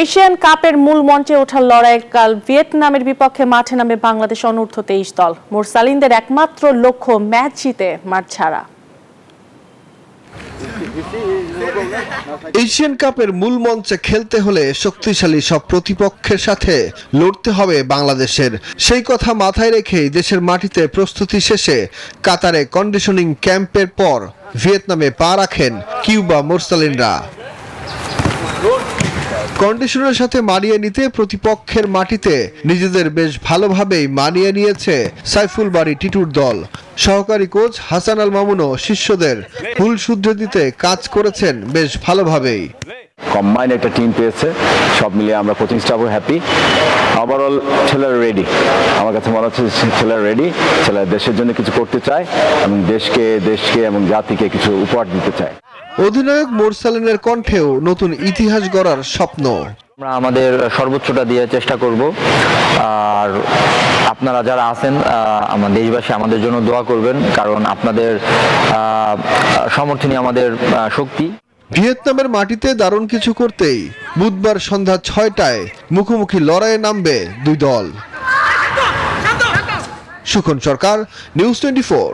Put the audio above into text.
Asian কাপের মূল মঞ্চে ওঠার লড়াই কাল ভিয়েতনামের বিপক্ষে মাঠে নামে বাংলাদেশ অনূর্ধ্ব 23 দল। মুরসালিনদের একমাত্র লক্ষ্য ম্যাচ জিতে মাঠ ছাড়া। এশিয়ান কাপের মূল মঞ্চে খেলতে হলে শক্তিশালী সব প্রতিপক্ষের সাথে লড়তে হবে বাংলাদেশের। সেই কথা মাথায় রেখেই দেশের মাটিতে প্রস্তুতি শেষে কাতারে কন্ডিশনিং ক্যাম্পের পর ভিয়েতনামে পা রাখেন কিউবা মুরসালিনরা। কন্ডিশনের সাথে মানিয়ে নিতে প্রতিপক্ষের মাটিতে নিজেদের বেশ ভালোভাবেই মানিয়ে নিয়েছে সাইফুল বারী টিটুর দল। সহকারী কোচ হাসান আল মামুনও শিষ্যদের ভুল শুধরে দিতে কাজ করেছেন বেশ ভালোভাবেই। কম্বাইন একটা টিম পেয়েছে, সব মিলিয়ে আমরা কোচিং স্টাফও হ্যাপি। ওভারঅল ছেলেরা রেডি, আমার কাছে মনে হচ্ছে ছেলেরা রেডি, ছেলেরা দেশের জন্য কিছু করতে চায় এবং দেশকে এবং জাতিকে কিছু উপহার দিতে চায়। অধিনায়ক মুরসালিনের কণ্ঠেও নতুন ইতিহাস গড়ার স্বপ্ন। আমরা আমাদের সর্বোচ্চটা দিয়ে চেষ্টা করব, আর আপনারা যারা আছেন আমার দেশবাসী আমাদের জন্য দোয়া করবেন, কারণ আপনাদের সমর্থনই আমাদের শক্তি। ভিয়েতনামের মাটিতে দারুণ কিছু করতেই বুধবার সন্ধ্যা 6টায় মুখোমুখি লড়াইয়ে নামবে দুই দল। সুখন সরকার, নিউজ 24।